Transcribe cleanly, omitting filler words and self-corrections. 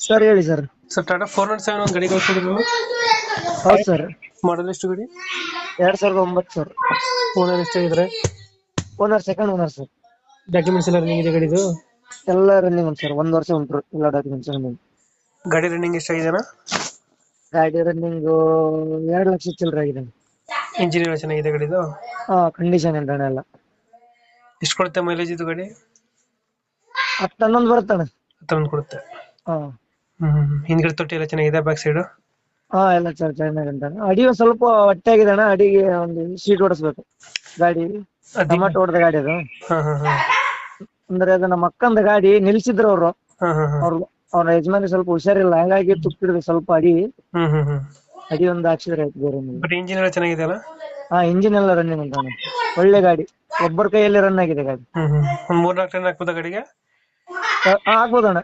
Sir ಹೇಳಿ sir. Sir Tata 407 ಒಂದು ಗಾಡಿ ಕಳ್ಸ್ಕೊಡಿದ್ರು. ಹೌದು ಸರ್. ಮಾಡಲ್ ಎಷ್ಟು ಗಾಡಿ? 2009 ಸರ್. ಓನರ್ ಎಷ್ಟಾಗಿದ್ರೆ? Owner second owner sir. Documents ಎಲ್ಲ ರನ್ನಿಂಗ್ ಇದೆ ಗಾಡಿದು? ಎಲ್ಲ ರನ್ನಿಂಗ್ ಉಂಟು ಸರ್, 1 ವರ್ಷ ಉಂಟು ಎಲ್ಲ ಡಾಕ್ಯುಮೆಂಟ್ಸ್ ರನ್ನಿಂಗ್. ಗಾಡಿ ರನ್ನಿಂಗ್ ಎಷ್ಟಾಗಿದೆನಾ? ಗಾಡಿ ರನ್ನಿಂಗ್ 2 ಲಕ್ಷ ಚಿಲ್ಲರೆ ಆಗಿದೆ. ಇಂಜಿನ್ ಎಲ್ಲ ಚೆನ್ನಾಗಿದೆ ಗಾಡಿದು? ಕಂಡೀಷನ್ ಇಲ್ಲ ಎಲ್ಲ. ಎಷ್ಟು ಕೊಡುತ್ತೆ ಮೈಲೇಜ್ ಇದು ಗಾಡಿ? 10-11 ಬರುತ್ತಣ್ಣ. 11 ಕೊಡುತ್ತೆ. ಹಾ ಹಿಂದ್ಗಡೆ ತೊಟ್ಟಿ ಎಲ್ಲ ಚೆನ್ನಾಗಿದೆ, ಬ್ಯಾಕ್ ಸೈಡ್? ಎಲ್ಲ ಚೆನ್ನಾಗಿ ಉಂಟಣ್ಣ. ಅಡಿ ಒಂದ್ ಸ್ವಲ್ಪ ಹೊಟ್ಟೆ ಆಗಿದೆ ಅಣ್ಣ, ಅಡಿಗೆ ಒಂದು ಶೀಟ್ ಹೊಡಿಸ್ಬೇಕು. ಗಾಡಿ ಟೊಮಾಟೊ ಹೊಡೆದ ಗಾಡಿ ಅದು. ಹಾ ಹಾ ಹಾ ಅಂದ್ರೆ ಅದು ನಮ್ಮ ಅಕ್ಕಂದ ಗಾಡಿ ನಿಲ್ಸಿದ್ರು ಅವ್ರು. ಹಾ ಹಾ ಹಾ ಅವ್ರ ಯಜಮಾನಿ ಸ್ವಲ್ಪ ಹುಷಾರಿಲ್ಲ, ಹಂಗಾಗಿ ತುಕ್ಕಿಡಿದ್ರು ಸ್ವಲ್ಪ ಅಡಿ. ಅಡಿ ಒಂದು ಹಾಕ್ಸಿದ್ರೆ ಆಯ್ತು, ಬೇರೆ ಏನಿಲ್ಲ. ಬಟ್ ಇಂಜಿನ್ ಎಲ್ಲ ಚೆನ್ನಾಗಿದೆ ಅಲ್ಲ? ಇಂಜಿನ್ ಎಲ್ಲ ರನ್ನಿಂಗ್ ಉಂಟಣ್ಣ, ಒಳ್ಳೆ ಗಾಡಿ. ಒಬ್ಬರ ಕೈಯಲ್ಲಿ ರನ್ ಆಗಿದೆ ಗಾಡಿ. ಒಂದ್ 3-4 ಟನ್ ಹಾಕ್ಬೋದಾ ಗಾಡಿಗೆ? ಆಗ್ಬೋದಣ್ಣ.